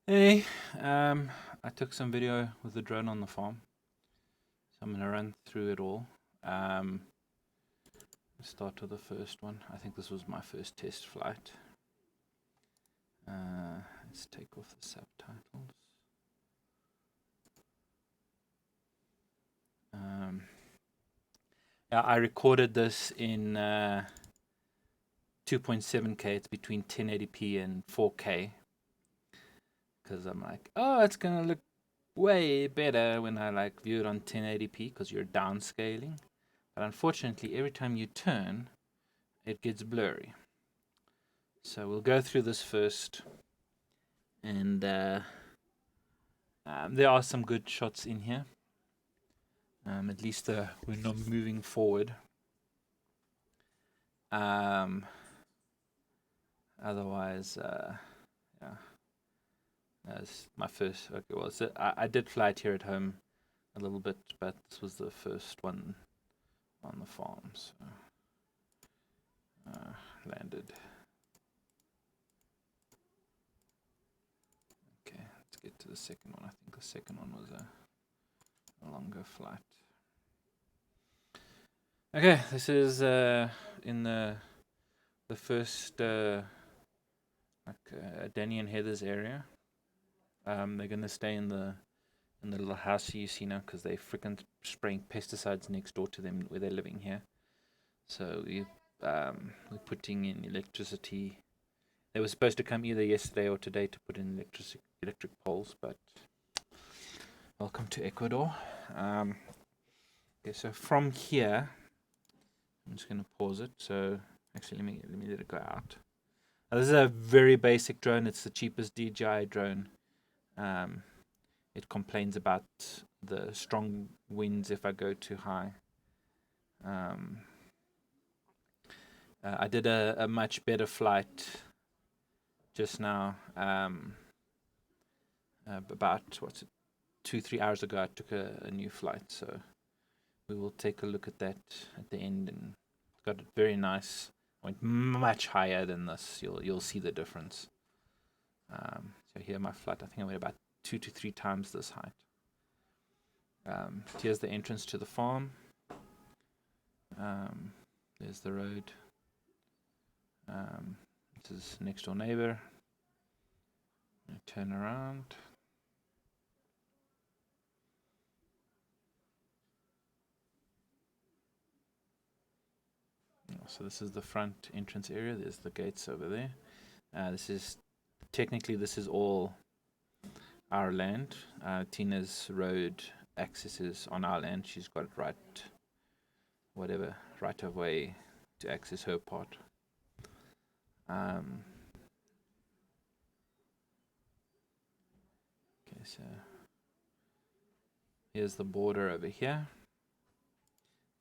Hey, I took some video with the drone on the farm, so I'm gonna run through it all. Let's start with the first one. I think this was my first test flight. Let's take off the subtitles. Um, yeah, I recorded this in 2.7K. It's between 1080p and 4K because I'm like, oh, it's gonna look way better when I like view it on 1080p because you're downscaling. But unfortunately, every time you turn, it gets blurry. So we'll go through this first, and there are some good shots in here. At least we're not moving forward. Otherwise, yeah, that's my first. Okay, well, so I did fly it here at home a little bit, but this was the first one on the farm. So landed. Okay, let's get to the second one. I think the second one was a longer flight. Okay, this is in the first Danny and Heather's area. They're gonna stay in the little house you see now because they freaking spraying pesticides next door to them where they're living here. So we're putting in electricity. They were supposed to come either yesterday or today to put in electric poles, but welcome to Ecuador. Okay, so from here, I'm just gonna pause it. So actually, let me let it go out. Now, this is a very basic drone. It's the cheapest DJI drone. It complains about the strong winds if I go too high. I did a much better flight just now. About 2-3 hours ago, I took a new flight, so we will take a look at that at the end, and it's got it very nice. Went much higher than this. You'll see the difference. So here my flight, I think I went about 2 to 3 times this height. Here's the entrance to the farm. There's the road. This is next door neighbor. Turn around. So this is the front entrance area. There's the gates over there. This is all our land. Tina's road accesses on our land. She's got right of way to access her part. Okay, so here's the border over here.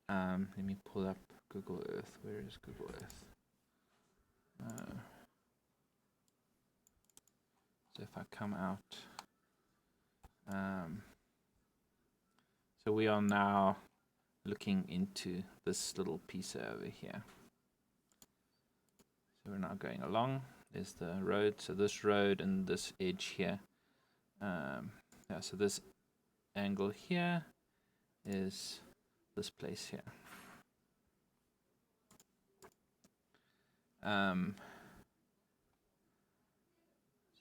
Let me pull up Google Earth. Where is Google Earth? So if I come out, so we are now looking into this little piece over here. So we're now going along. There's the road. So this road and this edge here. Yeah, so this angle here is this place here.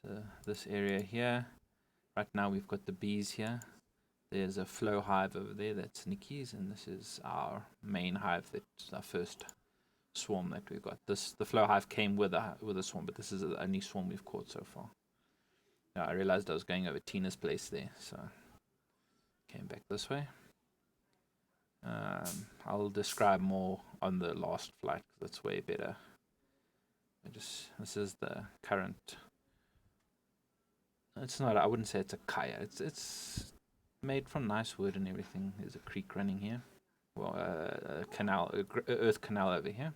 So this area here. Right now we've got the bees here. There's a flow hive over there. That's Nikki's, and this is our main hive. That's our first swarm that we've got. The flow hive came with a swarm, but this is the only swarm we've caught so far. Now I realized I was going over Tina's place there, so came back this way. I'll describe more on the last flight because that's way better. This is the current. It's not. I wouldn't say it's a kaya. It's made from nice wood and everything. There's a creek running here. Well, a canal, earth canal over here.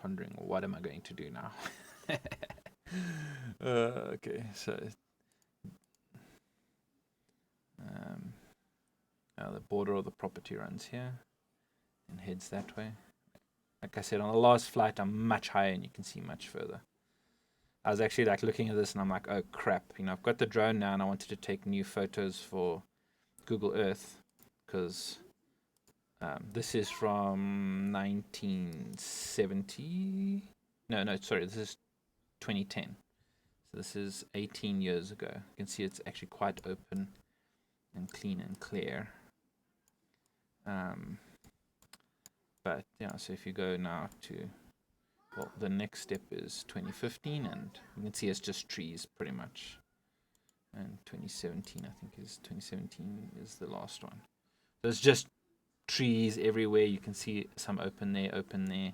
Pondering what am I going to do now. Okay, so The border of the property runs here and heads that way. Like I said, on the last flight, I'm much higher and you can see much further. I was actually like looking at this and I'm like, oh crap, I've got the drone now and I wanted to take new photos for Google Earth because this is from 1970. No, sorry, this is 2010. So this is 18 years ago. You can see it's actually quite open and clean and clear. But yeah, so if you go now to, well, the next step is 2015, and you can see it's just trees pretty much. And 2017, I think 2017 is the last one. So it's just trees everywhere. You can see some open there, open there,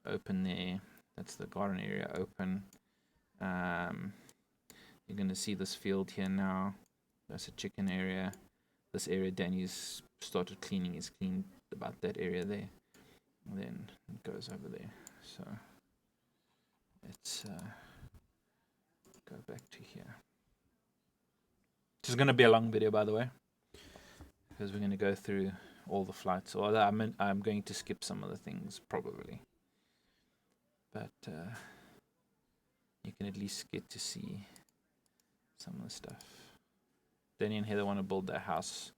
open there. That's the garden area open. You're going to see this field here now. That's a chicken area. This area Danny's started cleaning. He's cleaned about that area there. And then it goes over there. So let's go back to here. This is going to be a long video, by the way, because we're going to go through all the flights. Or I'm going to skip some of the things probably, but you can at least get to see some of the stuff. Danny and Heather want to build their house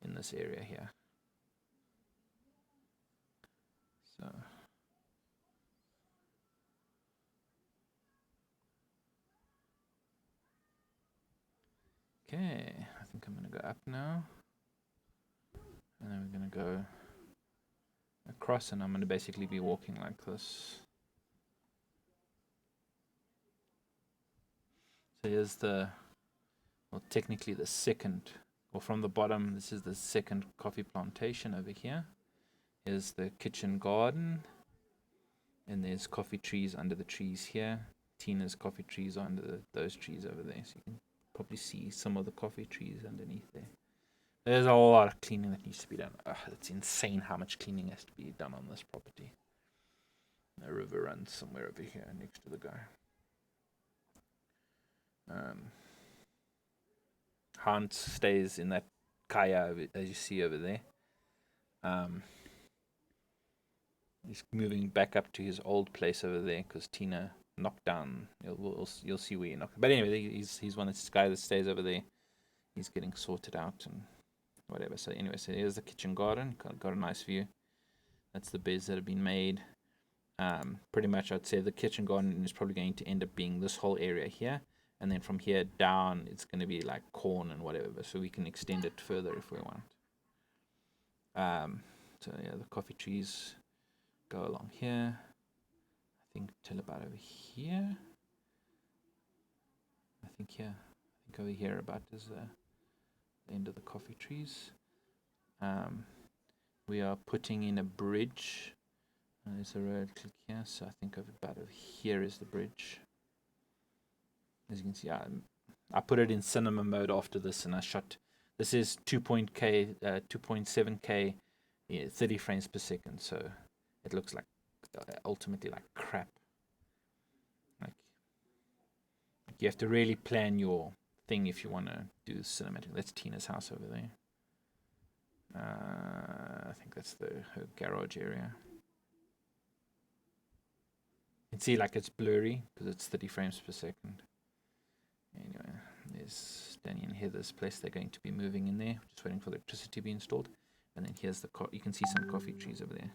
in this area here. So okay, I think I'm going to go up now. And then we're going to go across, and I'm going to basically be walking like this. So here's technically the second, or from the bottom, this is the second coffee plantation over here. Here's the kitchen garden, and there's coffee trees under the trees here. Tina's coffee trees are under those trees over there, so you can probably see some of the coffee trees underneath there. There's a lot of cleaning that needs to be done. It's insane how much cleaning has to be done on this property. The river runs somewhere over here next to the guy. Hans stays in that kaya as you see over there. He's moving back up to his old place over there because Tina knocked down. You'll see where he knocked. But anyway, he's one of this guy that stays over there. He's getting sorted out and whatever. So anyway, so here's the kitchen garden. Got a nice view. That's the beds that have been made. Pretty much I'd say the kitchen garden is probably going to end up being this whole area here, and then from here down it's going to be like corn and whatever, so we can extend it further if we want. So yeah, the coffee trees go along here, I think till about over here. I think over here about is the end of the coffee trees. We are putting in a bridge. There's a road, click here, so I think about over here is the bridge. As you can see, I put it in cinema mode after this, and I shot. This is 2.7K, 30 frames per second, so it looks like ultimately like crap. Like you have to really plan your thing if you want to do cinematic. That's Tina's house over there. I think that's her garage area. You can see like it's blurry because it's 30 frames per second. Anyway, there's Danny and Heather's place. They're going to be moving in there, just waiting for the electricity to be installed. And then here's you can see some coffee trees over there.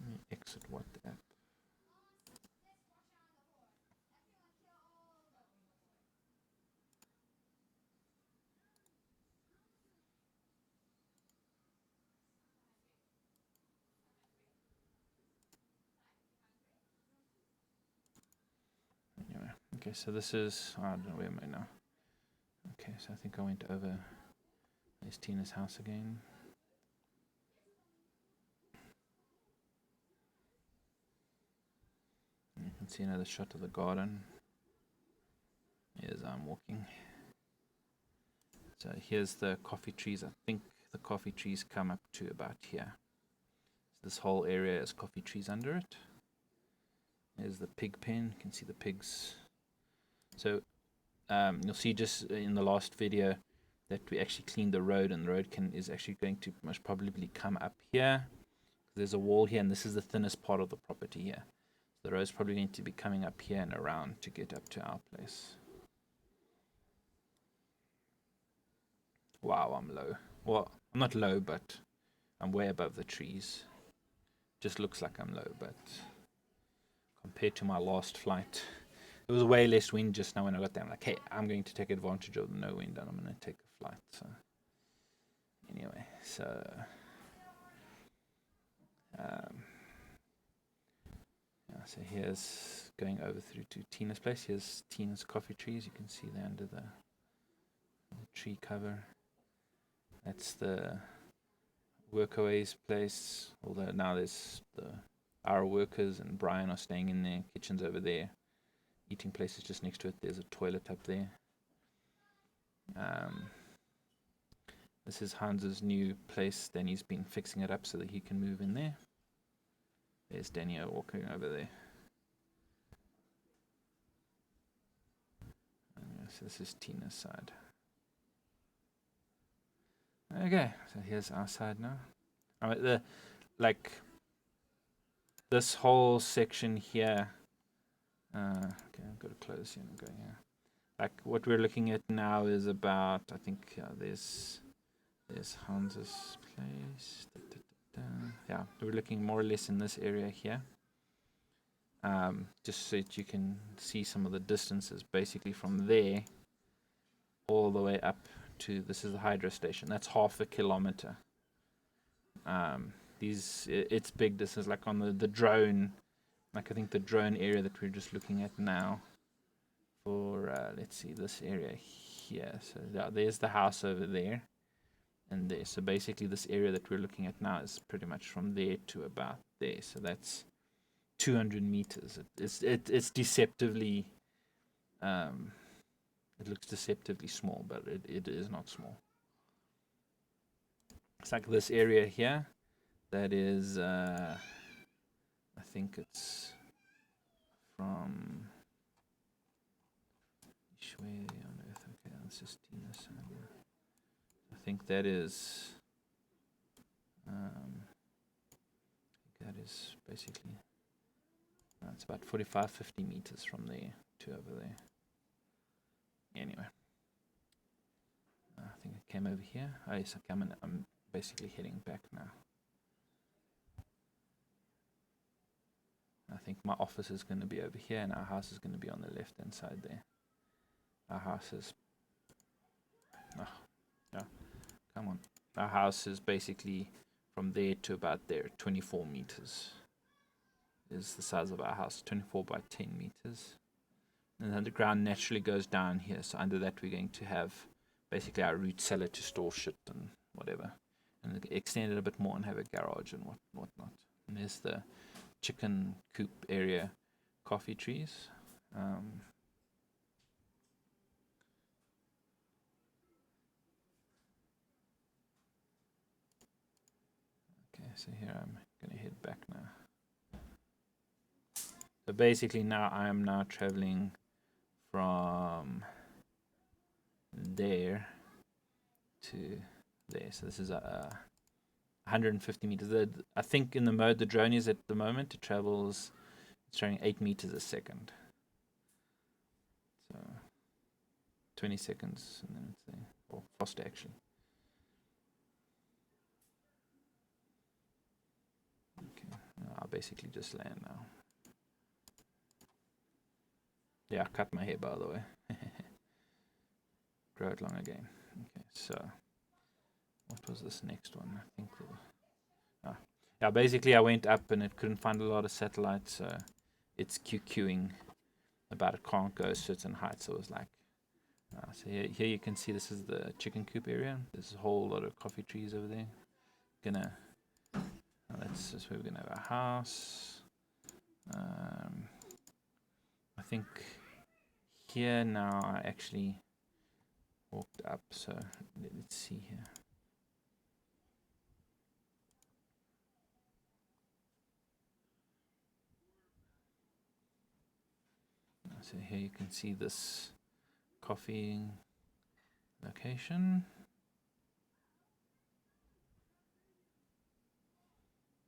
Let me exit WhatsApp. Anyway, okay, so this is, I don't know, where am I now? Okay, so I think I went over, there's Tina's house again. And you can see another shot of the garden. As I'm walking. So here's the coffee trees. I think the coffee trees come up to about here. This whole area is coffee trees under it. There's the pig pen. You can see the pigs. So you'll see just in the last video that we actually cleaned the road, and the road is actually going to most probably come up here. There's a wall here, and this is the thinnest part of the property here. So the road's probably going to be coming up here and around to get up to our place. Wow, I'm low. Well, I'm not low, but I'm way above the trees. Just looks like I'm low, but compared to my last flight, there was way less wind just now when I got there. I'm like, hey, I'm going to take advantage of the no wind, and I'm going to take a flight. So anyway, so yeah, so here's going over through to Tina's place. Here's Tina's coffee trees. You can see they're under the tree cover. That's the workaways place. Although now there's our workers and Brian are staying in there. Kitchen's over there. Eating place is just next to it. There's a toilet up there. This is Hans's new place. Danny's been fixing it up so that he can move in there. There's Daniel walking over there. So this is Tina's side. Okay, so here's our side now. This whole section here. Okay, I've got to close here and go here. Like what we're looking at now is about, I think there's Hans's place. Yeah, we're looking more or less in this area here. Just so that you can see some of the distances, basically from there all the way up to, this is the hydro station. That's half a kilometer. It's big. This is like on the drone, like I think the drone area that we're just looking at now. For let's see, this area here. So there's the house over there, and there. So basically, this area that we're looking at now is pretty much from there to about there. So that's 200 meters. It's deceptively. It looks deceptively small, but it is not small. It's like this area here. That is, I think it's from. Where on earth? Okay, that's just Tina's side. I think that is. That is basically. It's about 45-50 meters from there to over there. Anyway, I think it came over here. Oh yes, I'm basically heading back now. I think my office is going to be over here, and our house is going to be on the left-hand side there. Our house is. Oh, yeah, come on. Our house is basically from there to about there, 24 meters. Is the size of our house, 24 by 10 meters. And then the ground naturally goes down here. So under that, we're going to have basically our root cellar to store shit and whatever, and extend it a bit more and have a garage and whatnot. And there's the chicken coop area, coffee trees. Okay, so here I'm going to head back now. So basically now I am now traveling from there to there. So this is 150 meters. I think in the mode the drone is at the moment, it travels, it's showing 8 meters a second. So 20 seconds and then it's there. Or faster actually. Okay, I'll basically just land now. Yeah, I cut my hair by the way. Grow it long again. Okay, so what was this next one? I think yeah, basically I went up and it couldn't find a lot of satellites, so it's QQing about it can't go a certain height. So it was like so here you can see this is the chicken coop area. There's a whole lot of coffee trees over there. That's just where we're gonna have our house. I think here now I actually walked up, so let's see here. So here you can see this coffee location.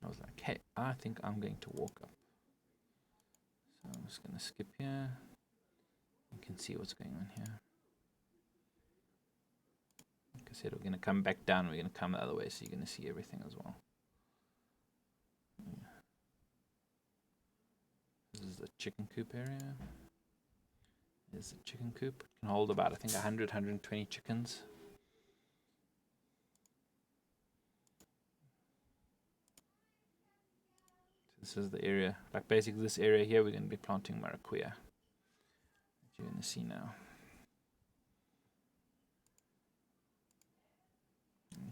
I was like, hey, I think I'm going to walk up. So I'm just going to skip here. You can see what's going on here. Like I said, we're going to come back down. We're going to come the other way, so you're going to see everything as well. This is the chicken coop area. There's the chicken coop. It can hold about, I think, 100, 120 chickens. This is the area, like basically this area here, we're going to be planting maracuya. You're going to see now.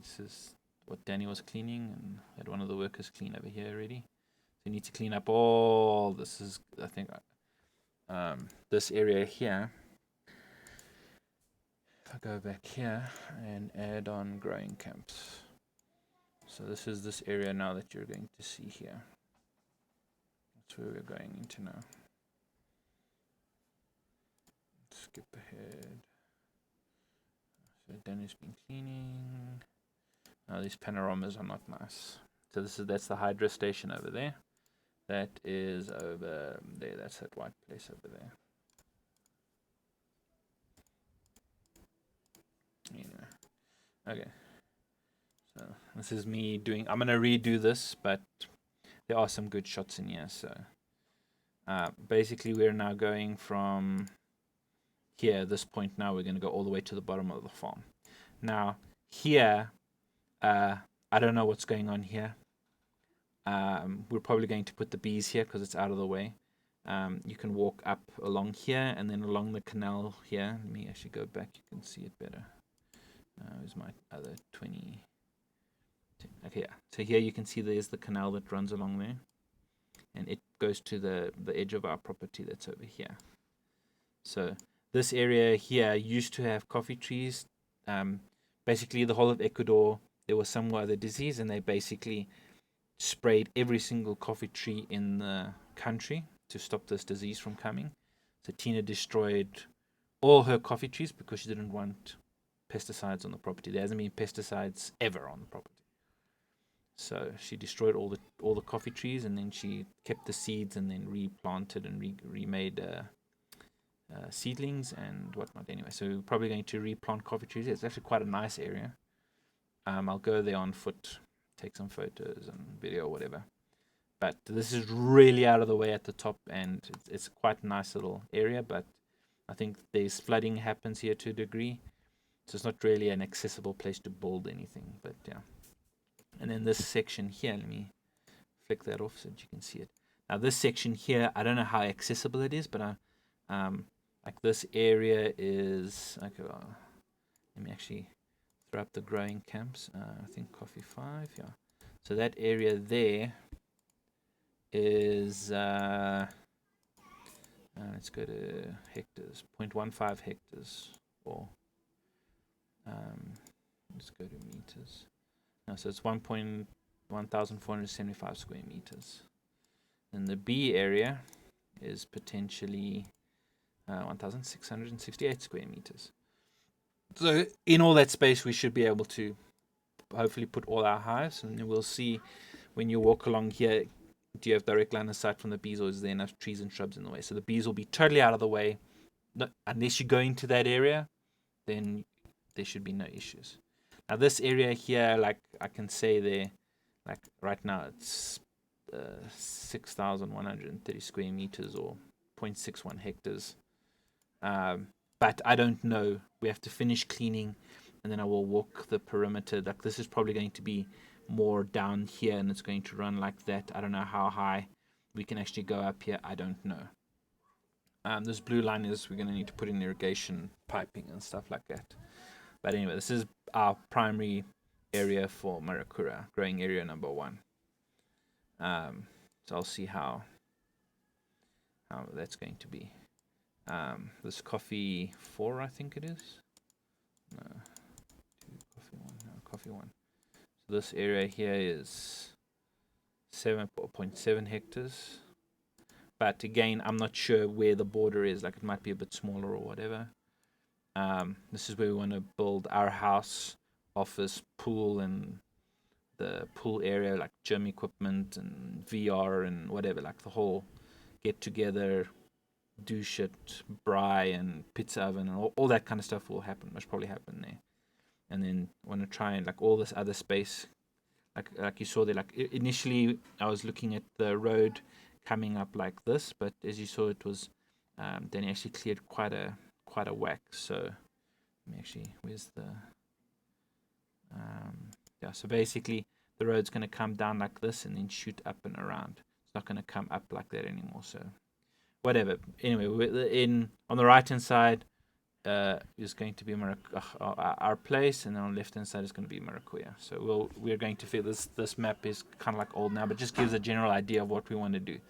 This is what Danny was cleaning, and had one of the workers clean over here already. So you need to clean up all this. Is, I think, this area here. If I go back here and add on growing camps. So this is this area now that you're going to see here. That's where we're going into now. Skip ahead. So Danny's been cleaning. Now these panoramas are not nice. So that's the hydro station over there. That is over there. That's that white place over there. Anyway. Okay. So this is me doing. I'm gonna redo this, but there are some good shots in here. So basically, we're now going from here. This point now, we're gonna go all the way to the bottom of the farm. Now here. I don't know what's going on here. We're probably going to put the bees here because it's out of the way. You can walk up along here and then along the canal here. Let me actually go back. You can see it better. Here's my other 20. Okay, yeah. So here you can see there's the canal that runs along there. And it goes to the edge of our property that's over here. So this area here used to have coffee trees. Basically, the whole of Ecuador, there was some other disease, and they basically sprayed every single coffee tree in the country to stop this disease from coming. So Tina destroyed all her coffee trees because she didn't want pesticides on the property. There hasn't been pesticides ever on the property. So she destroyed all the coffee trees, and then she kept the seeds and then replanted and remade seedlings and whatnot. Anyway, so we're probably going to replant coffee trees. It's actually quite a nice area. I'll go there on foot, take some photos and video or whatever. But this is really out of the way at the top, and it's quite a nice little area. But I think there's flooding happens here to a degree, so it's not really an accessible place to build anything. But yeah. And then this section here, let me flick that off so that you can see it. Now this section here, I don't know how accessible it is, but like this area is okay. Well, let me actually throw up the growing camps. I think coffee 5, yeah. So that area there is let's go to hectares, 0.15 hectares, or let's go to meters. No, so it's 1,475 square meters. And the B area is potentially 1,668 square meters. So in all that space, we should be able to hopefully put all our hives, and we'll see when you walk along here, do you have direct line of sight from the bees, or is there enough trees and shrubs in the way? So the bees will be totally out of the way. No, unless you go into that area, then there should be no issues. Now this area here, like I can say there, like right now it's 6,130 square meters or 0.61 hectares. But I don't know. We have to finish cleaning, and then I will walk the perimeter. Like this is probably going to be more down here, and it's going to run like that. I don't know how high we can actually go up here. I don't know. This blue line is we're going to need to put in irrigation piping and stuff like that. But anyway, this is our primary area for Maracura, growing area number 1. So I'll see how that's going to be. This coffee 4, I think it is. No, coffee 1. So this area here is 7.7 hectares. but again, I'm not sure where the border is. Like, it might be a bit smaller or whatever. This is where we want to build our house, office, pool, and the pool area, like gym equipment and VR and whatever, like the whole get together, do shit, braai and pizza oven and all that kind of stuff will happen. Must probably happen there. And then want to try and like all this other space, like you saw there. Like initially, I was looking at the road coming up like this, but as you saw, it was then he actually cleared quite a whack. So let me actually, where's the yeah, so basically the road's going to come down like this and then shoot up and around. It's not going to come up like that anymore. So whatever. Anyway, in on the right hand side is going to be our place, and then on the left hand side is going to be Maracuya. So we're going to feel this map is kind of like old now, but just gives a general idea of what we want to do.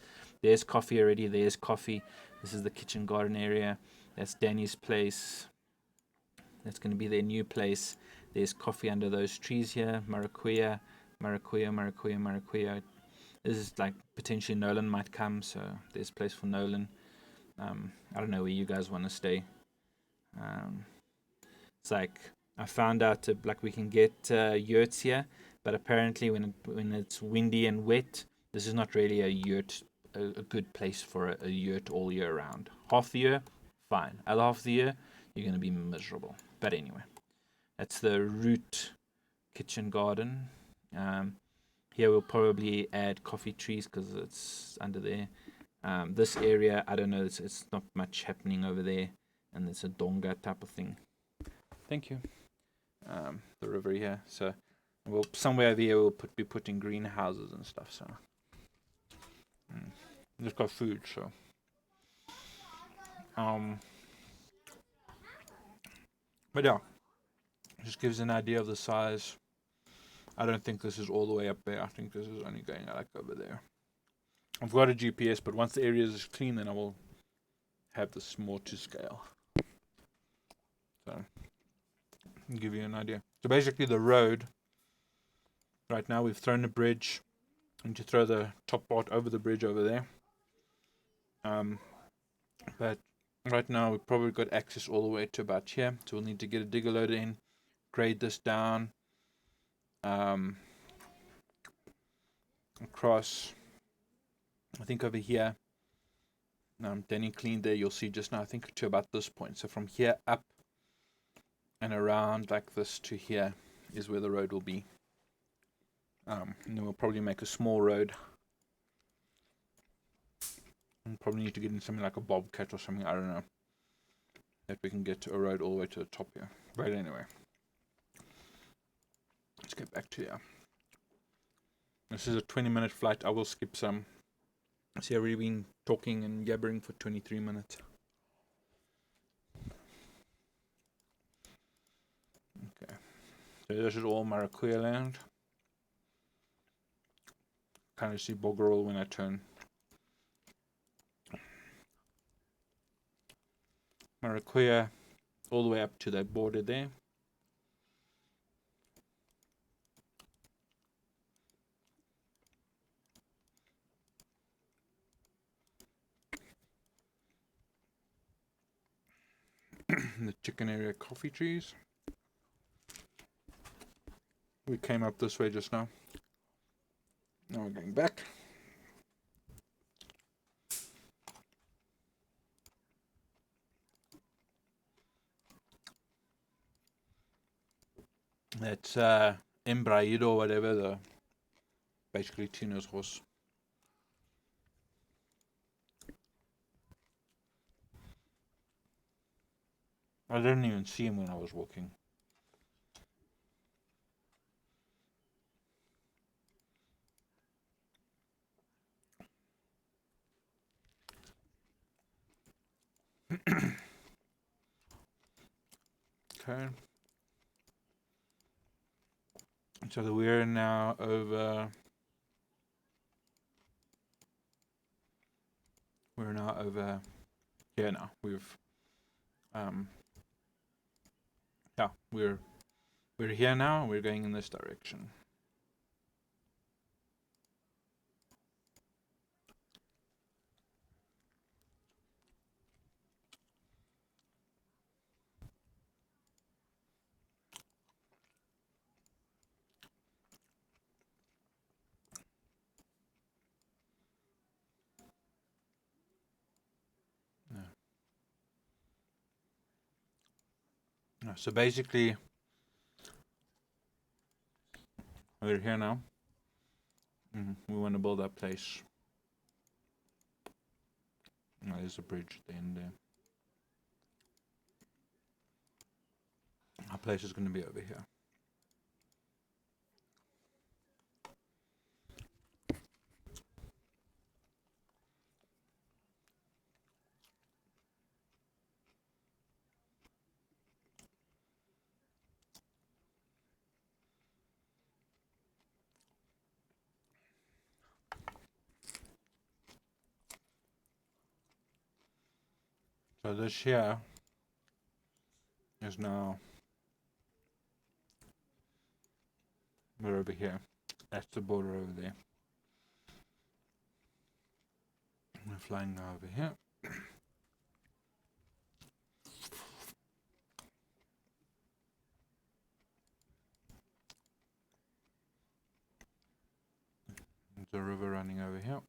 There's coffee already. There's coffee. This is the kitchen garden area. That's Danny's place. That's going to be their new place. There's coffee under those trees here. Maracuya. This is like potentially Nolan might come, so there's place for Nolan. I don't know where you guys want to stay. It's like I found out like we can get yurts here, but apparently when it's windy and wet, this is not really a yurt, a good place for a yurt all year round. Half the year, fine. Other half of the year, you're going to be miserable. But anyway, that's the root kitchen garden. Here we'll probably add coffee trees because it's under there. This area, I don't know, it's not much happening over there, and it's a donga type of thing. Thank you. The river here, so we'll somewhere over here we'll be putting greenhouses and stuff. So just got food, so but yeah, just gives an idea of the size. I don't think this is all the way up there. I think this is only going like over there. I've got a GPS, but once the area is clean, then I will have this more to scale. So, I'll give you an idea. So basically the road, right now we've thrown a bridge, and to throw the top part over the bridge over there. But right now we've probably got access all the way to about here. So we'll need to get a digger loader in, grade this down, across, I think over here. Danny cleaned there, you'll see just now, I think to about this point. So from here up and around like this to here is where the road will be. And then we'll probably make a small road. And probably need to get in something like a bobcat or something, I don't know, that we can get a road all the way to the top here. But anyway, let's get back to here. This is a 20-minute flight. I will skip some. See, I've already been talking and yabbering for 23 minutes. Okay, so this is all Maracuya land. Kind of see Boggerel when I turn. Maracuya all the way up to that border there. The chicken area coffee trees. We came up this way just now. Now we're going back. That's Embraído, whatever, the basically Tino's horse. I didn't even see him when I was walking. Okay. So we're now over. We're now over here now. We've yeah, we're here now. We're going in this direction. So basically, we're here now. We want to build our place. There's a bridge at the end there. Our place is going to be over here. So this here is now, we're over here. That's the border over there. We're flying now over here. There's a river running over here.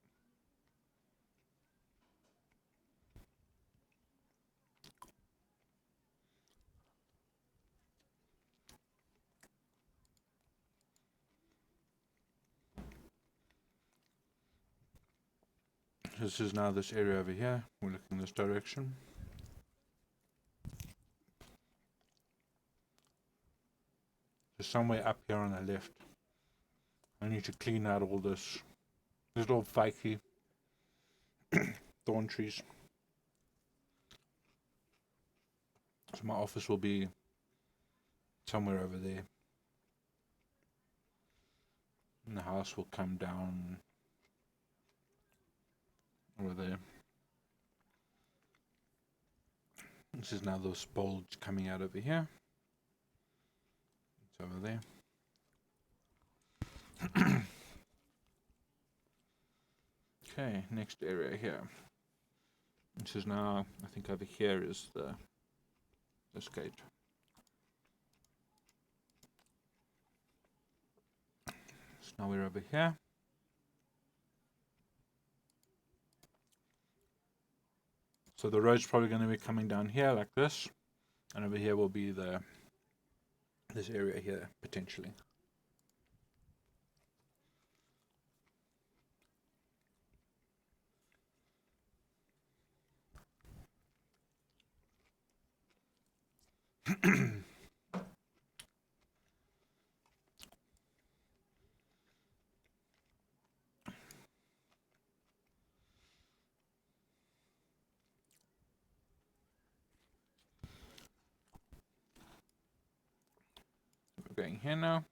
This is now this area over here. We're looking this direction. There's somewhere up here on the left. I need to clean out all this little fakey thorn trees. So my office will be somewhere over there. And the house will come down over there. This is now those bulge coming out over here. It's over there. Okay, next area here. This is now, I think over here is this gate. So now we're over here. So the road's probably going to be coming down here like this, and over here will be this area here potentially. We're going here now.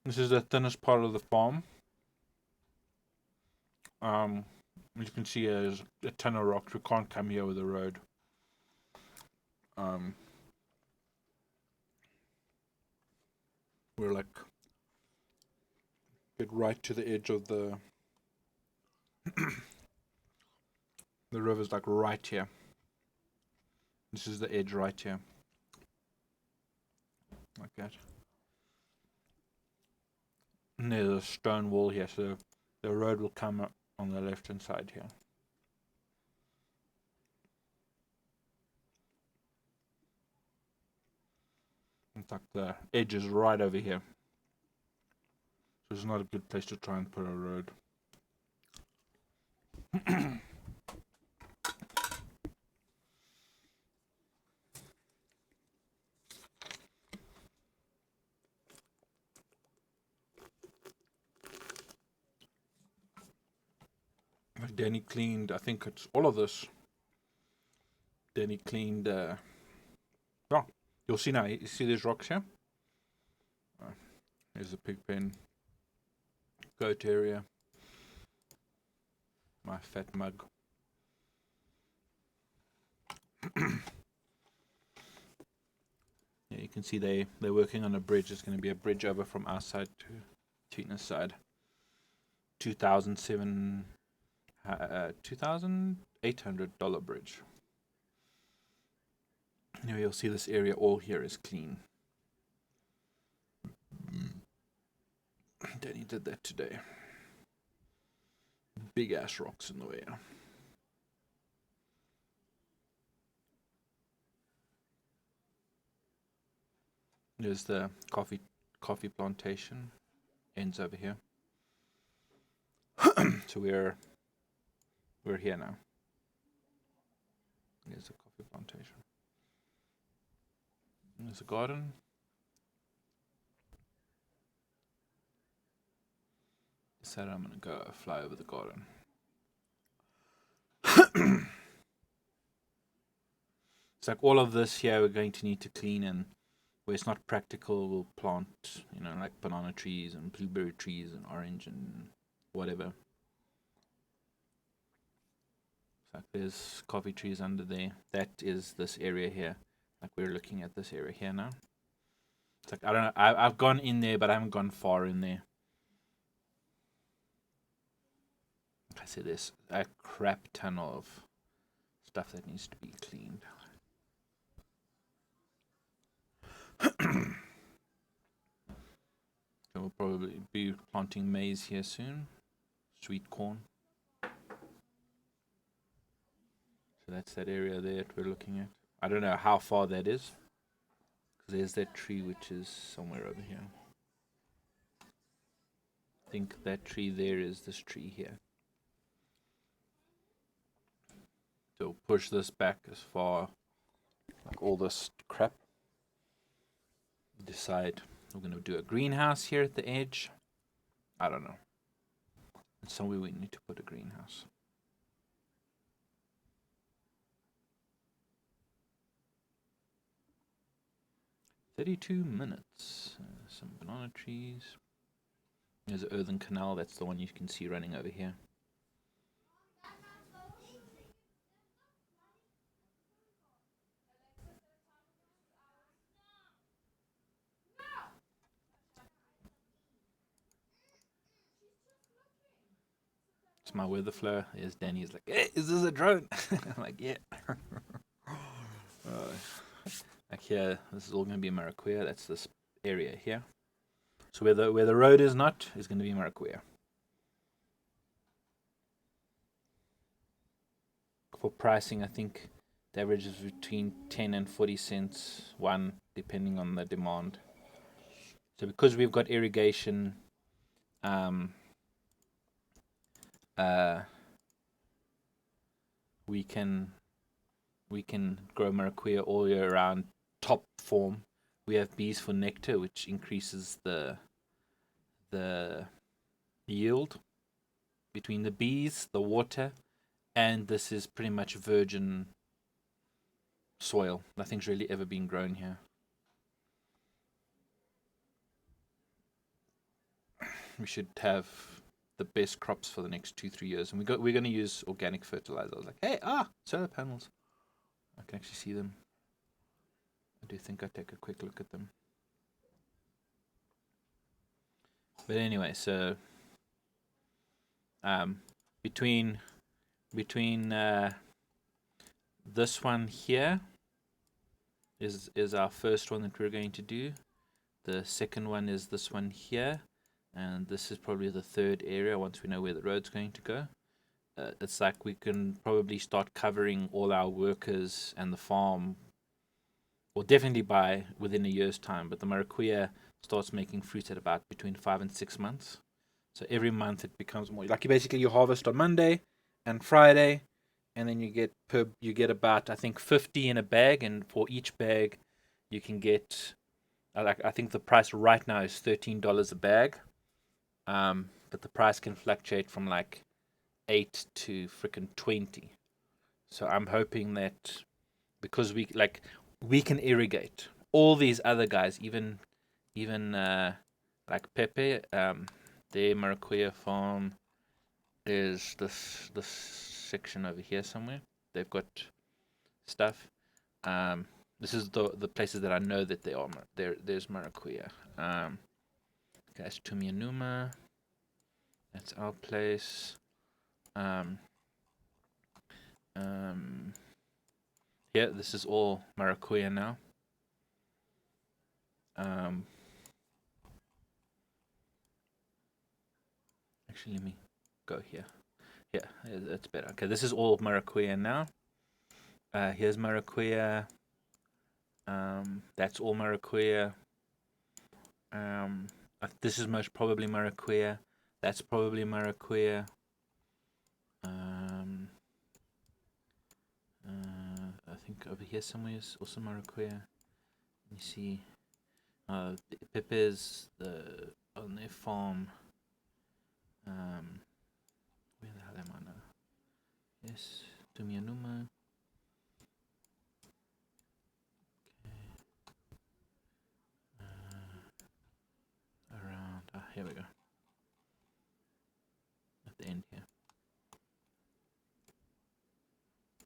This is the thinnest part of the farm. As you can see, there's a ton of rocks. We can't come here with the road. We're like get right to the edge of the the river's like right here. This is the edge right here. Like that. And there's a stone wall here, so the road will come up on the left hand side here. In fact, the edge is right over here. So it's not a good place to try and put a road. Danny cleaned, I think it's all of this. Danny cleaned, oh, you'll see now, you see these rocks here? There's the pig pen, goat area, my fat mug. Yeah, you can see they're working on a bridge. There's going to be a bridge over from our side to Tina's side. $2,800 bridge. Anyway, you'll see this area all here is clean. Danny did that today. Big ass rocks in the way. There's the coffee plantation. Ends over here. So we're here now. There's a coffee plantation. There's a garden. So I'm gonna go fly over the garden. It's like all of this here we're going to need to clean, and where it's not practical we'll plant, like banana trees and blueberry trees and orange and whatever. It's like there's coffee trees under there. That is this area here. Like we're looking at this area here now. It's like I don't know. I've gone in there, but I haven't gone far in there. Like I said, there's a crap ton of stuff that needs to be cleaned. So we'll probably be planting maize here soon. Sweet corn. So that's that area there that we're looking at. I don't know how far that is, because there's that tree which is somewhere over here. I think that tree there is this tree here. So push this back as far, like all this crap. Decide we're going to do a greenhouse here at the edge. I don't know. It's somewhere we need to put a greenhouse. "32 minutes. Some banana trees. There's an earthen canal. That's the one you can see running over here. It's my weather flow. There's Danny. He's like, "Hey, is this a drone?" I'm like, "Yeah." Like here, this is all going to be maracuya. That's this area here. So where the road is not is going to be maracuya. For pricing, I think the average is between 10 and 40 cents one, depending on the demand. So because we've got irrigation, we can grow maracuya all year round. Top form. We have bees for nectar, which increases the yield between the bees, the water, and this is pretty much virgin soil. Nothing's really ever been grown here. We should have the best crops for the next 2-3 years, and we're going to use organic fertilizer. I was like, hey, solar panels. I can actually see them. I do think I'd take a quick look at them. But anyway, so between this one here is our first one that we're going to do. The second one is this one here, and this is probably the third area once we know where the road's going to go. It's like we can probably start covering all our workers and the farm, or definitely by within a year's time. But the maracuya starts making fruit at about between 5 and 6 months. So every month it becomes more. Like you harvest on Monday and Friday, and then you get about, I think, 50 in a bag, and for each bag you can get I think the price right now is $13 a bag. But the price can fluctuate from like 8 to freaking 20. So I'm hoping that because we can irrigate all these other guys, even like Pepe, their maracuya farm is this section over here somewhere. They've got stuff. This is the places that I know that they are. There's maracuya. That's Tumianuma. That's our place. Yeah, this is all maracuya now. Actually, let me go here. Yeah, that's better. Okay, this is all maracuya now. Here's maracuya. That's all maracuya. This is most probably Maracuya. That's probably Maracuya. I think over here somewhere is also Maracuya. You see, Pepe's on their farm. Where the hell am I now? Yes, Tumianuma. Around. Here we go. At the end here.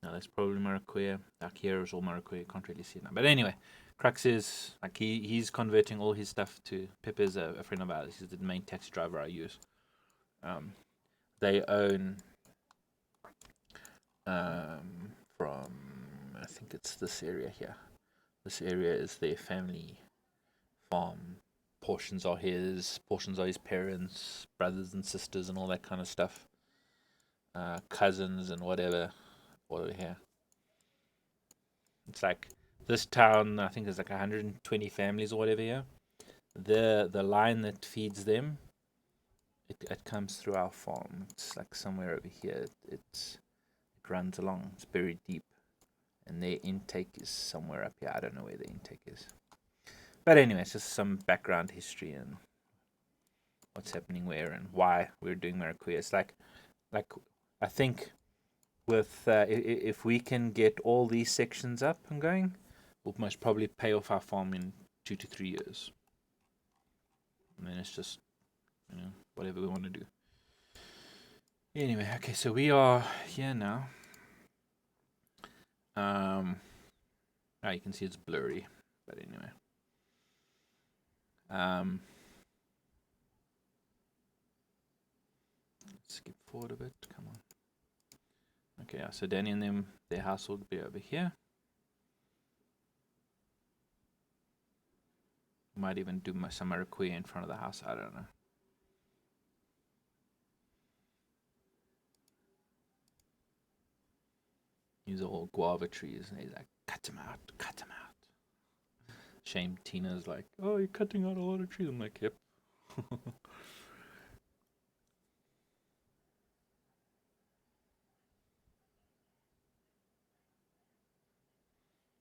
No, that's probably Maracuya. Back here is all Maracuya. You can't really see it now. But anyway, Crux is like he's converting all his stuff to Pepe's a friend of ours. He's the main taxi driver I use. They own from I think it's this area here. This area is their family farm. Portions are his parents, brothers and sisters, and all that kind of stuff. Cousins and whatever, all over here. It's like this town. I think there's like 120 families or whatever here. The line that feeds them, it comes through our farm. It's like somewhere over here. It runs along. It's buried deep, and their intake is somewhere up here. I don't know where the intake is. But anyway, it's just some background history and what's happening where and why we're doing Maracuya. It's like I think with if we can get all these sections up and going, we'll most probably pay off our farm in 2 to 3 years. And then it's just whatever we want to do. Anyway, okay, so we are here now. You can see it's blurry, but anyway. Let's skip forward a bit. Come on. Okay, yeah, so Danny and them, their house will be over here. Might even do some Maracuya in front of the house. I don't know. These are all guava trees, and he's like, cut them out, cut them out. Shame Tina's like, oh, you're cutting out a lot of trees. I'm like, yep.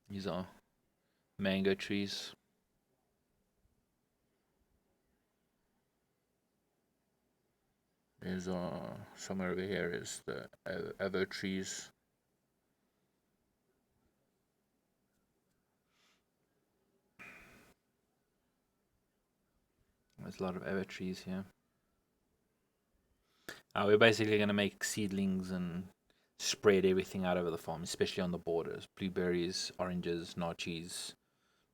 These are mango trees. There's somewhere over here is the avo trees. There's a lot of avo trees here. We're basically going to make seedlings and spread everything out over the farm, especially on the borders. Blueberries, oranges, naartjies,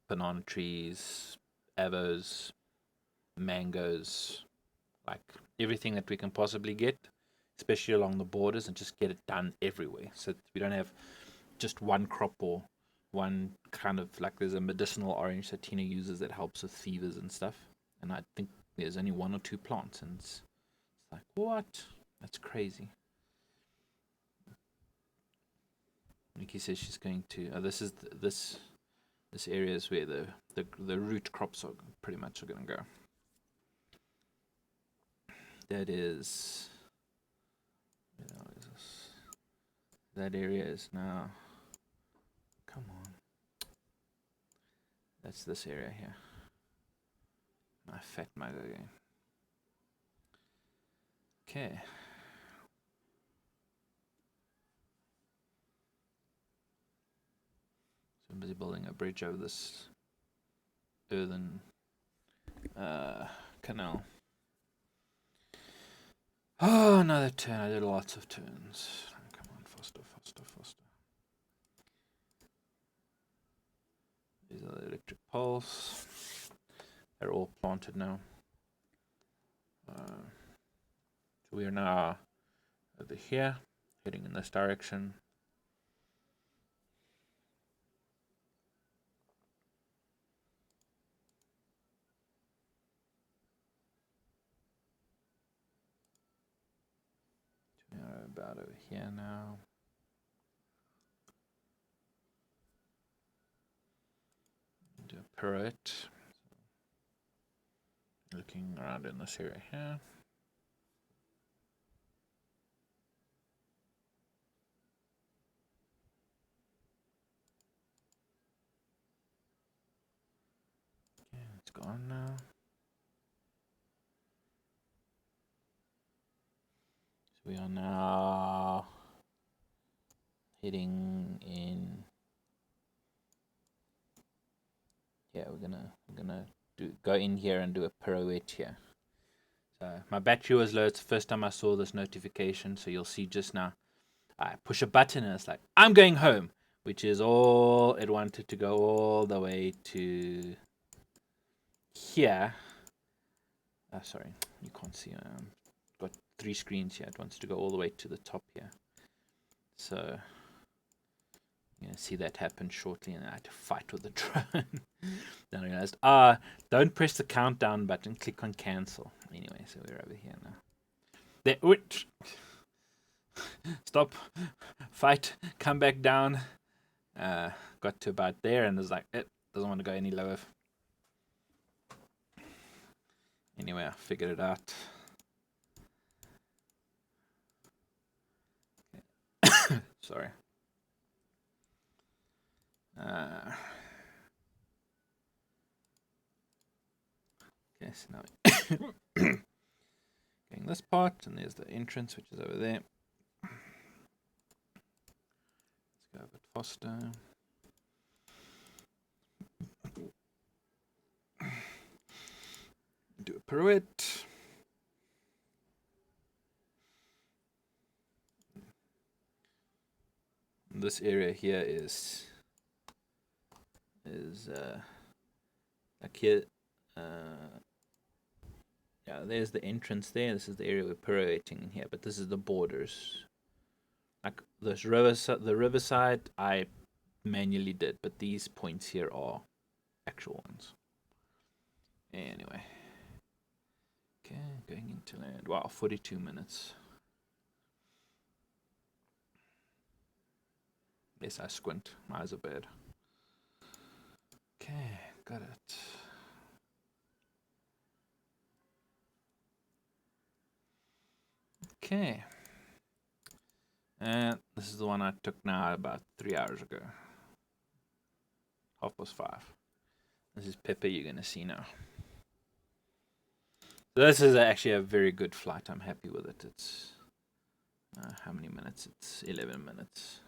banana trees, avos, mangoes, like everything that we can possibly get, especially along the borders, and just get it done everywhere. So we don't have just one crop or one kind of like there's a medicinal orange that Tina uses that helps with fevers and stuff. And I think there's only 1 or 2 plants, and it's like, what? That's crazy. Nikki says she's going to. This area is where the root crops are pretty much going to go. That is. That area is now. Come on. That's this area here. My fat mug again. Okay. So I'm busy building a bridge over this earthen canal. Oh, another turn. I did lots of turns. Come on, faster, faster, faster. These are the electric poles. They're all planted now. So we are now over here, heading in this direction. We are about over here now. Do a pirouette. Looking around in this area here. Okay, it's gone now. So we are now heading in. Yeah, we're gonna go in here and do a pirouette here. So my battery was low. It's the first time I saw this notification. So you'll see just now, I push a button and it's like, I'm going home, which is all it wanted to go all the way to here. Sorry, you can't see. Got 3 screens here. It wants to go all the way to the top here. So you're going to see that happen shortly, and I had to fight with the drone. Then I realized, don't press the countdown button, click on cancel. Anyway, so we're over here now. Which stop, fight, come back down. Got to about there, and it's like, it doesn't want to go any lower. Anyway, I figured it out. Sorry. Okay, so now getting this part, and there's the entrance, which is over there. Let's go a bit faster. Do a pirouette. This area here is like here. Yeah, there's the entrance there. This is the area we're pirouetting in here, but this is the borders. Like this the riverside, I manually did, but these points here are actual ones. Anyway, okay, going into land. Wow, 42 minutes. Yes, I squint. My eyes are bad. Okay, got it. Okay. And this is the one I took now about 3 hours ago. 5:30. This is Pepe you're going to see now. So this is actually a very good flight. I'm happy with it. It's how many minutes? It's 11 minutes.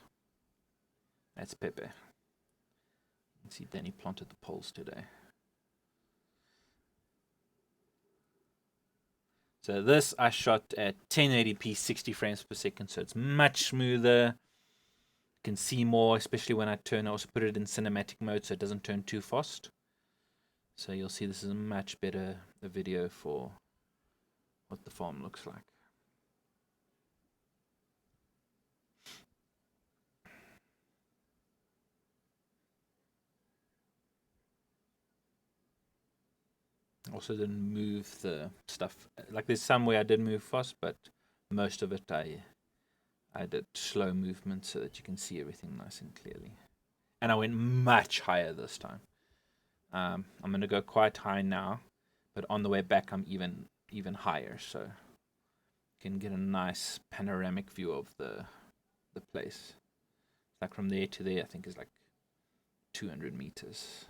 That's Pepe. You can see Danny planted the poles today. So this I shot at 1080p 60 frames per second, so it's much smoother. You can see more, especially when I also put it in cinematic mode so it doesn't turn too fast. So you'll see this is a much better video for what the farm looks like. Also didn't move the stuff. Like there's some where I did move fast, but most of it I did slow movement so that you can see everything nice and clearly. And I went much higher this time. I'm going to go quite high now, but on the way back I'm even higher, so you can get a nice panoramic view of the place. Like from there to there, I think is like 200 meters.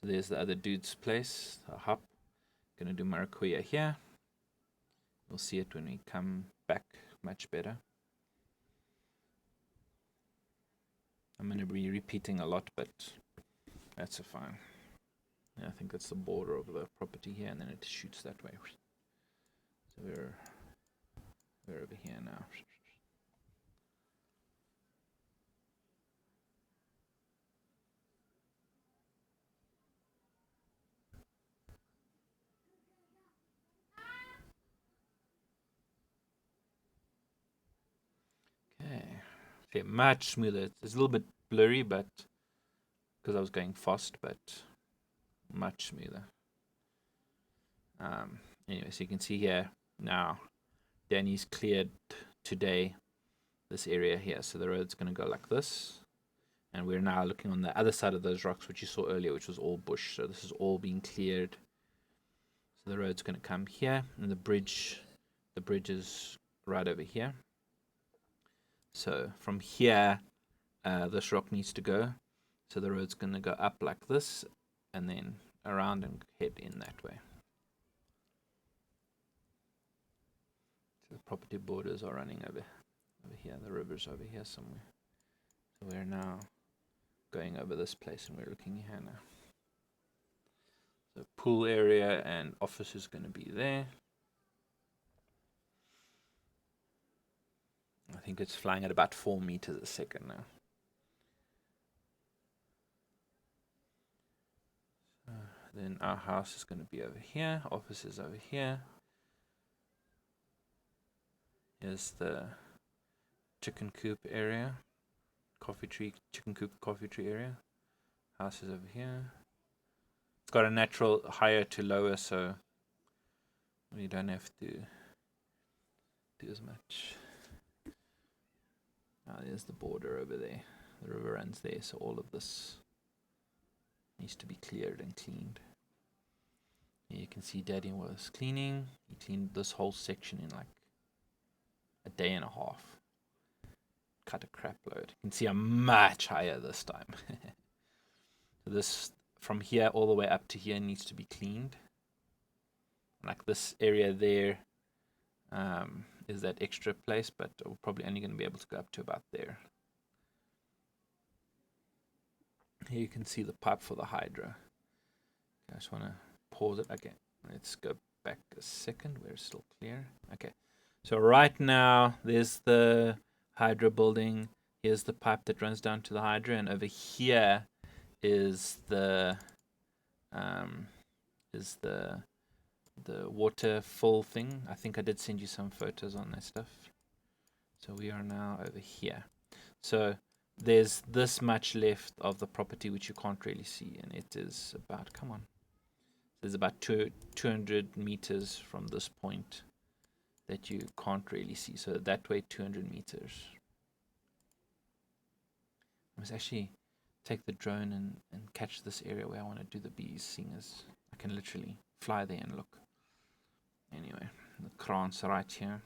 So there's the other dude's place, the hop. Gonna do Maracuya here. We'll see it when we come back much better. I'm going to be repeating a lot, but that's a fine. Yeah, I think that's the border of the property here, and then it shoots that way. So we're over here now. Okay, okay, much smoother. It's a little bit blurry, but because I was going fast, but much smoother. Anyway, so you can see here now, Danny's cleared today this area here. So the road's going to go like this. And we're now looking on the other side of those rocks, which you saw earlier, which was all bush. So this is all being cleared. The road's going to come here, and the bridge is right over here. So from here, this rock needs to go. So the road's going to go up like this, and then around and head in that way. So the property borders are running over here. The river's over here somewhere. So we're now going over this place, and we're looking here now. The pool area and office is going to be there. I think it's flying at about 4 meters a second now. Then our house is going to be over here. Office is over here. Here's the chicken coop area. Chicken coop coffee tree area. House is over here. It's got a natural higher to lower, so we don't have to do as much. There's the border over there. The river runs there, so all of this needs to be cleared and cleaned. Here you can see Daddy was cleaning. He cleaned this whole section in like a day and a half. Cut a crap load. You can see I'm much higher this time. So this from here all the way up to here needs to be cleaned. Like this area there is that extra place, but we're probably only going to be able to go up to about there. Here you can see the pipe for the hydro. I just want to pause it. Okay, let's go back a second. We're still clear. Okay, so right now there's the hydro building. Here's the pipe that runs down to the hydro, and over here is the waterfall thing. I think I did send you some photos on that stuff. So we are now over here. So there's this much left of the property which you can't really see, and it is about, come on, there's about 200 meters from this point that you can't really see. So that way 200 meters. I must actually take the drone and catch this area where I want to do the bees, seeing as I can literally fly there and look. Anyway, the kraan's right here.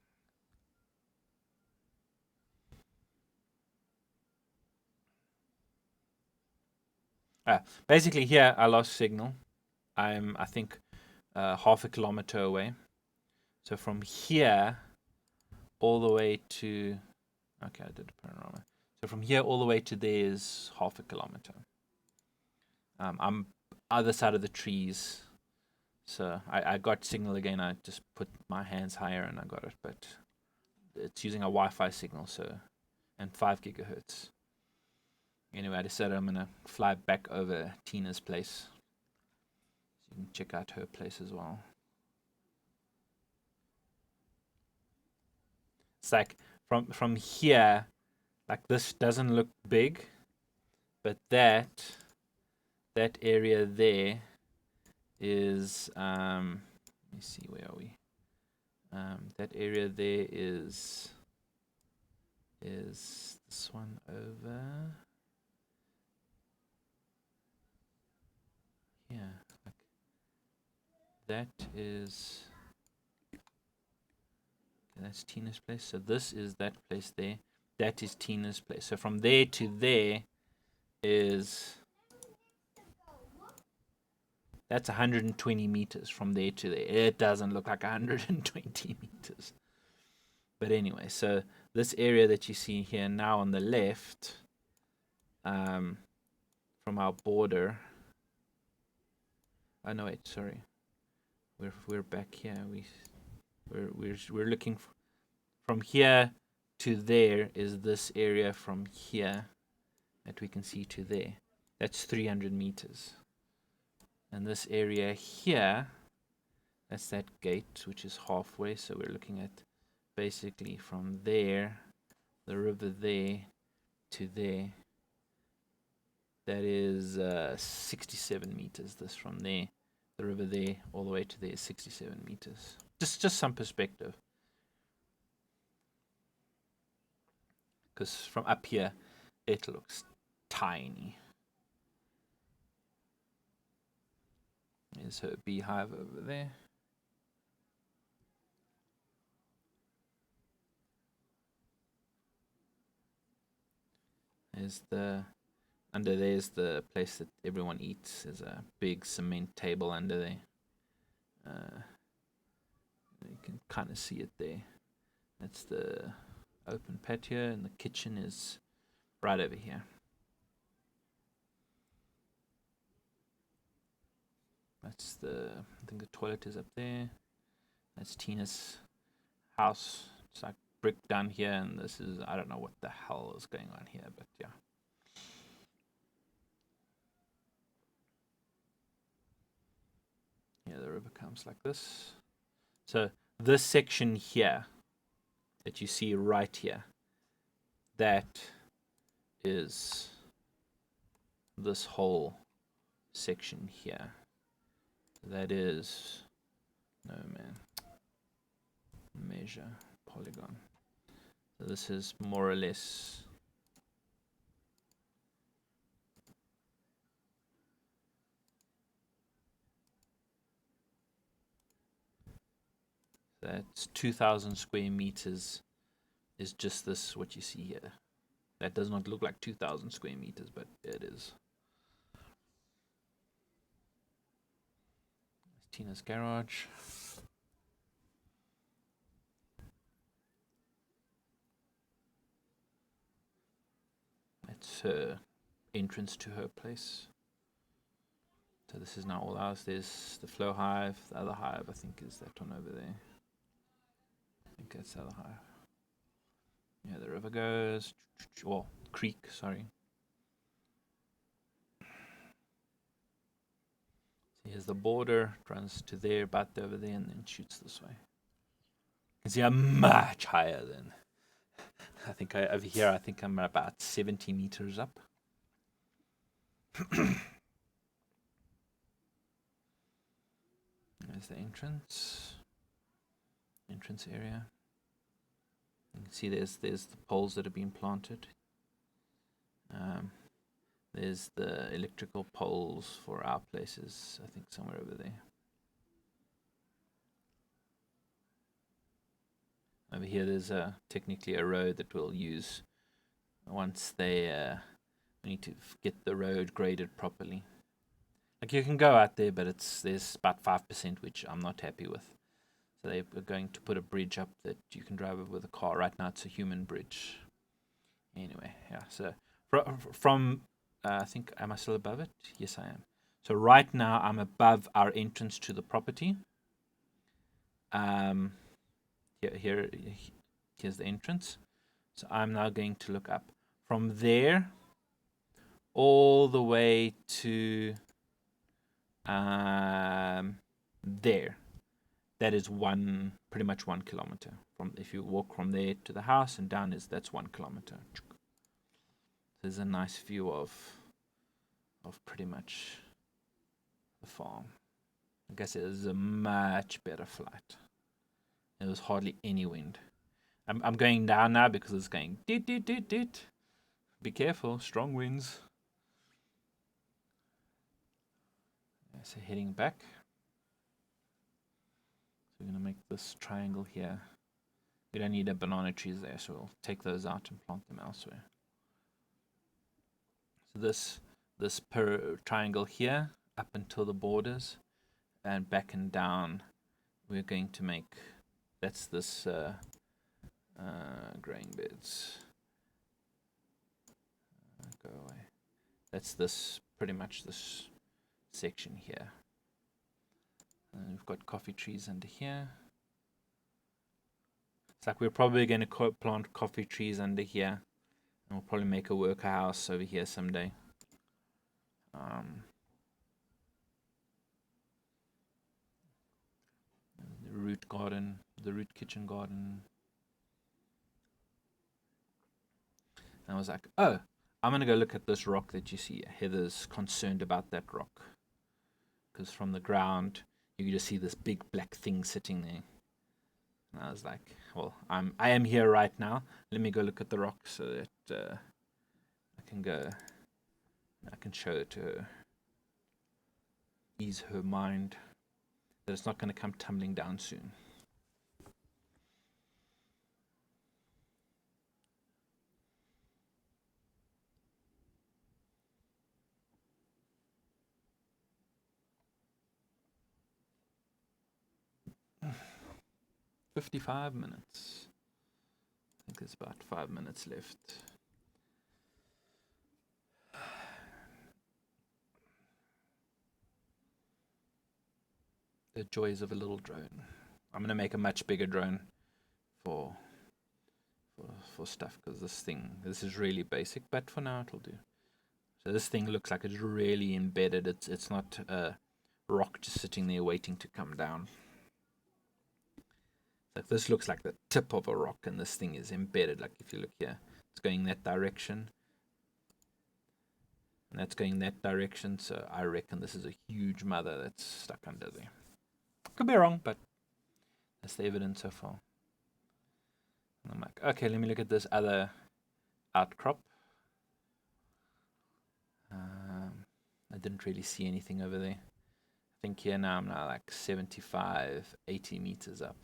Basically here I lost signal. I'm, I think, half a kilometer away. So from here all the way to, okay, I did a panorama. So from here all the way to there is half a kilometer. I'm other side of the trees. So I got signal again. I just put my hands higher and I got it, but it's using a Wi-Fi signal, so, and 5 gigahertz. Anyway, I decided I'm gonna fly back over Tina's place. So you can check out her place as well. It's like from here, like this doesn't look big, but that area there is let me see, where are we? That area there is this one over here. Like that is, okay, that's Tina's place. So this is that place there. That is Tina's place. So from there to there is, that's 120 meters from there to there. It doesn't look like 120 meters. But anyway, so this area that you see here now on the left, from our border. Oh no, wait, sorry. We're back here. We're looking from here to there is this area from here that we can see to there. That's 300 meters. And this area here, that's that gate, which is halfway. So we're looking at basically from there, the river there to there. That is 67 meters. This from there, the river there, all the way to there is 67 meters. Just some perspective. Because from up here, it looks tiny. There's her beehive over there. There's the under there's the place that everyone eats. There's a big cement table under there. You can kind of see it there. That's the open patio, and the kitchen is right over here. That's I think the toilet is up there. That's Tina's house. It's like brick down here, and this is, I don't know what the hell is going on here, but yeah. Yeah, the river comes like this. So this section here that you see right here, that is this whole section here. That is, no man, measure, polygon. So this is more or less that's 2,000 square meters is just this, what you see here. That does not look like 2,000 square meters, but it is. Tina's garage. That's her entrance to her place. So this is now all ours. There's the flow hive. The other hive, I think, is that one over there. I think that's the other hive. Yeah, the river goes. Well, creek, sorry. So here's the border. It runs to there, about over there, and then shoots this way. You can see I'm much higher than. I think over here, I think I'm about 70 meters up. There's the entrance area. You can see there's the poles that have been planted. There's the electrical poles for our places, I think somewhere over there. Over here there's technically a road that we'll use once we need to get the road graded properly. Like, you can go out there, but there's about 5%, which I'm not happy with. So they're going to put a bridge up that you can drive over with a car. Right now it's a human bridge. Anyway, yeah, so from I think, am I still above it? Yes, I am. So right now I'm above our entrance to the property. Here's the entrance. So I'm now going to look up from there all the way to there. That is pretty much 1 kilometer. If you walk from there to the house and down, that's 1 kilometer. There's a nice view of pretty much the farm. I guess it is a much better flight. There was hardly any wind. I'm going down now because it's going dit dit dit dit. Be careful, strong winds. So heading back. So we're going to make this triangle here. We don't need a banana trees there, so we'll take those out and plant them elsewhere. So this triangle here, up until the borders, and back and down, we're going to make, that's this grain beds. Go away. That's pretty much this section here. And we've got coffee trees under here. It's like we're probably going to plant coffee trees under here. And we'll probably make a worker house over here someday. The root garden, the root kitchen garden. And I was like, oh, I'm going to go look at this rock that you see. Heather's concerned about that rock. Because from the ground, you can just see this big black thing sitting there. And I was like, well, I am here right now. Let me go look at the rock so that I can show it to her. Ease her mind that it's not going to come tumbling down soon. 55 minutes. I think there's about 5 minutes left. The joys of a little drone. I'm gonna make a much bigger drone for stuff, because this is really basic, but for now it'll do. So this thing looks like it's really embedded. It's not a rock just sitting there waiting to come down. Like this looks like the tip of a rock, and this thing is embedded. Like if you look here, it's going that direction, and that's going that direction. So I reckon this is a huge mother that's stuck under there. Could be wrong, but that's the evidence so far. And I'm like, okay, let me look at this other outcrop. I didn't really see anything over there. I think here now I'm now like 75, 80 meters up.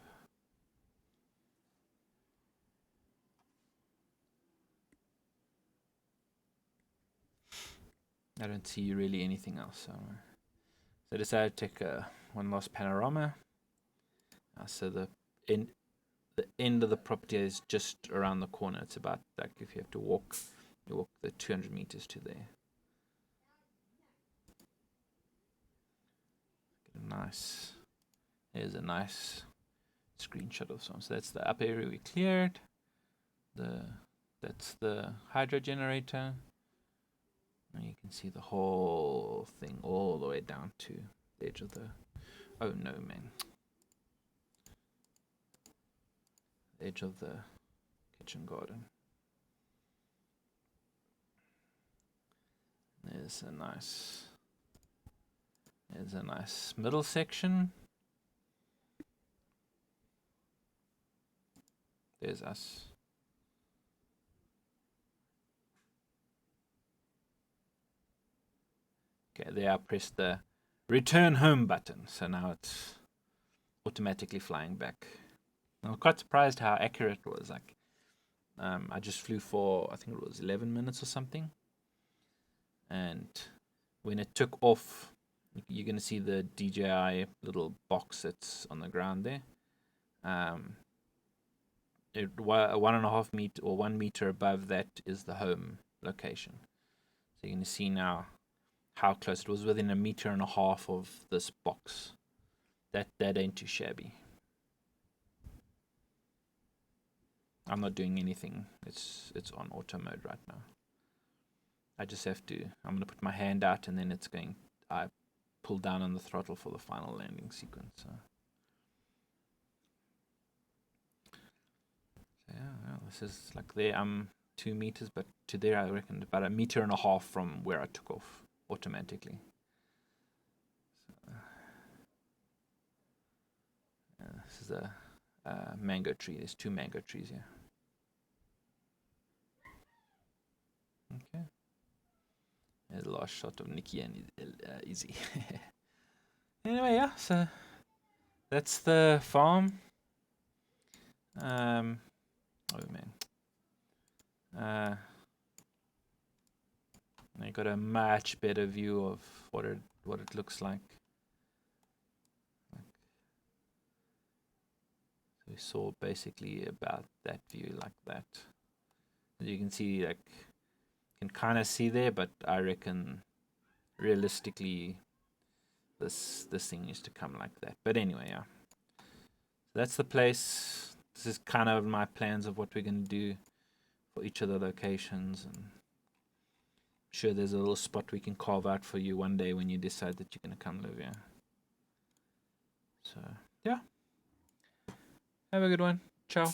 I don't see really anything else. So I decided to take one last panorama. So the end of the property is just around the corner. It's about like if you have to walk, you walk the 200 meters to there. Nice. There's a nice screenshot of some. So that's the upper area we cleared. That's the hydro generator. And you can see the whole thing all the way down to the edge of the... Oh no, man. The edge of the kitchen garden. There's a nice middle section. There's us. Okay, there I pressed the return home button, so now it's automatically flying back. I'm quite surprised how accurate it was. Like, I just flew for, I think it was 11 minutes or something, and when it took off, you're going to see the DJI little box that's on the ground there. 1.5 meter or 1 meter above that is the home location. So you're going to see now how close it was, within 1.5 meters of this box. That ain't too shabby. I'm not doing anything. It's on auto mode right now. I just have to. I'm going to put my hand out, and then I pull down on the throttle for the final landing sequence. So yeah, this is like there. I'm 2 meters, but to there I reckon about 1.5 meters from where I took off automatically. So, this is a mango tree. There's 2 mango trees here. Okay. There's a last shot of Nikki and Izzy. Anyway, yeah, so that's the farm. Oh man. I got a much better view of what it looks like. So we saw basically about that view like that. As you can see, like, you can kind of see there, but I reckon realistically this thing used to come like that. But anyway, yeah. So that's the place. This is kind of my plans of what we're going to do for each of the locations, and I'm sure there's a little spot we can carve out for you one day when you decide that you're going to come live here. So, yeah. Have a good one. Ciao.